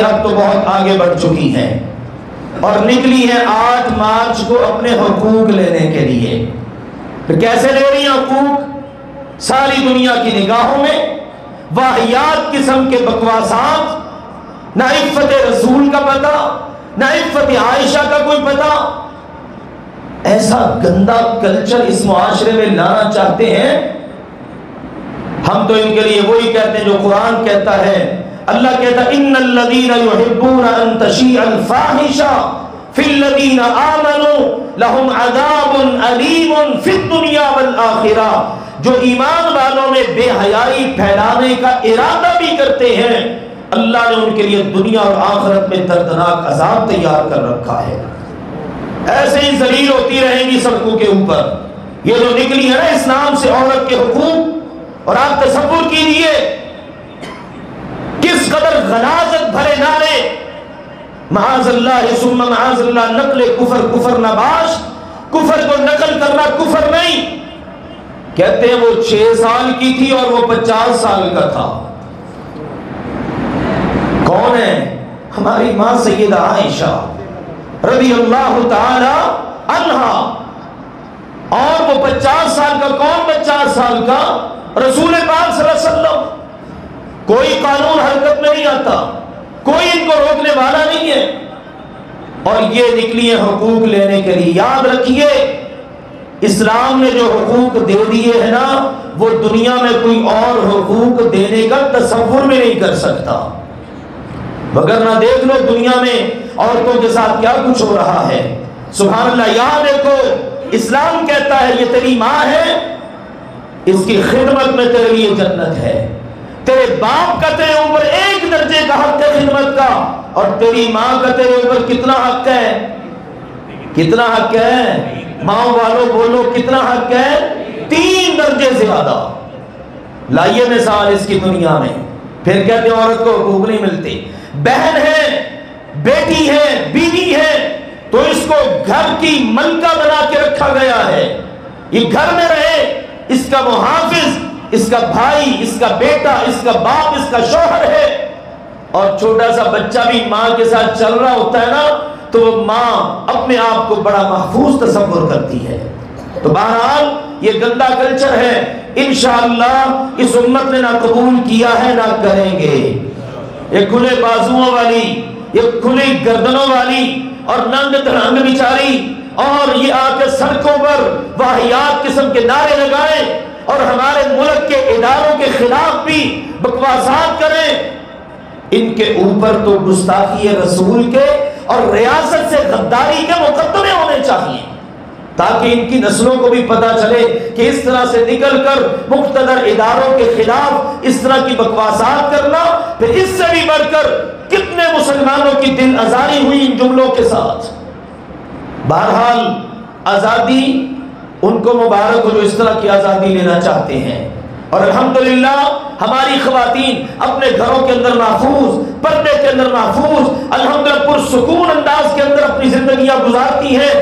اب تو بہت آگے بڑھ چکی ہیں اور نکلی ہیں 8 مارچ کو اپنے حقوق لینے کے لیے۔ کیسے لے رہی ہیں حقوق؟ ساری دنیا کی نگاہوں میں واہیات قسم کے بکواسات، نہ عفت رسول کا پتہ، نہ عفت عائشہ کا کوئی پتہ۔ ایسا گندا کلچر اس معاشرے میں لانا چاہتے ہیں۔ ہم تو ان کے لیے وہی کہتے ہیں جو قرآن کہتا ہے۔ اللہ کہتا ہے ان الذین یحبون ان تشیع الفاحشہ فی الذین آمنوا لہم عذاب علیم فی الدنیا والآخرہ۔ جو ایمان والوں میں بے حیائی پھیلانے کا ارادہ بھی کرتے ہیں، اللہ نے ان کے لیے دنیا اور آخرت میں دردناک عذاب تیار کر رکھا ہے۔ ایسے ہی ذلیل ہوتی رہیں گی سڑکوں کے اوپر۔ یہ جو نکلی ہے نا اسلام سے عورت کے حقوق، اور آپ تصور کیجیے کس قدر غلاظت بھرے نعرے، معاذ اللہ ثم معاذ اللہ، نقل کفر، کفر نباش، کفر کو نقل کرنا کفر نہیں۔ کہتے ہیں وہ 6 سال کی تھی اور وہ 50 سال کا تھا۔ کون ہے؟ ہماری ماں سیدہ عائشہ رضی اللہ تعالی عنہا۔ اور وہ 50 سال کا کون؟ 50 سال کا رسول پاک صلی اللہ علیہ وسلم۔ کوئی قانون حرکت میں نہیں آتا، کوئی ان کو روکنے والا نہیں ہے، اور یہ نکلی ہیں حقوق لینے کے لیے۔ یاد رکھیے اسلام نے جو حقوق دے دیے ہیں نا، وہ دنیا میں کوئی اور حقوق دینے کا تصور بھی نہیں کر سکتا۔ وگرنہ دیکھ لو دنیا میں عورتوں کے ساتھ کیا کچھ ہو رہا ہے۔ سبحان اللہ۔ یہاں دیکھو اسلام کہتا ہے یہ تیری ماں ہے، اس کی خدمت میں تیرے لیے جنت ہے۔ تیرے باپ کا تیرے اوپر 1 درجے کا حق ہے خدمت کا، اور تیری ماں کا تیرے اوپر کتنا حق ہے؟ کتنا حق ہے؟ ماں والوں بولو کتنا حق ہے؟ 3 درجے زیادہ۔ لائیے مثال اس کی دنیا میں، پھر کہتے ہیں عورت کو حقوق نہیں ملتے۔ بہن ہے، بیٹی ہے، بیوی ہے، تو اس کو گھر کی ملکہ بنا کے رکھا گیا ہے۔ یہ گھر میں رہے، اس کا محافظ، اس کا بھائی، اس کا بیٹا، اس کا باپ، اس کا شوہر ہے۔ اور چھوٹا سا بچہ بھی ماں کے ساتھ چل رہا ہوتا ہے نا، تو وہ ماں اپنے آپ کو بڑا محفوظ تصور کرتی ہے۔ تو بہرحال یہ گندا کلچر ہے، انشاءاللہ اس امت نے نہ قبول کیا ہے نہ کریں گے۔ یہ کھلے بازوؤں والی، یہ کھلی گردنوں والی اور ننگ دھڑنگ بیچاری، اور یہ آ کے سڑکوں پر واہیات قسم کے نعرے لگائیں اور ہمارے ملک کے اداروں کے خلاف بھی بکواسات کریں، ان کے اوپر تو گستاخی رسول کے اور ریاست سے غداری کے مقدمے ہونے چاہیے، تاکہ ان کی نسلوں کو بھی پتہ چلے کہ اس طرح سے نکل کر مقتدر اداروں کے خلاف اس طرح کی بکواسات کرنا، پھر اس سے بھی بڑھ کر کتنے مسلمانوں کی دل آزاری ہوئی ان جملوں کے ساتھ۔ بہرحال آزادی ان کو مبارک ہو جو اس طرح کی آزادی لینا چاہتے ہیں، اور الحمدللہ ہماری خواتین اپنے گھروں کے اندر محفوظ، پردے کے اندر محفوظ، الحمدللہ پرسکون انداز کے اندر اپنی زندگیاں گزارتی ہیں۔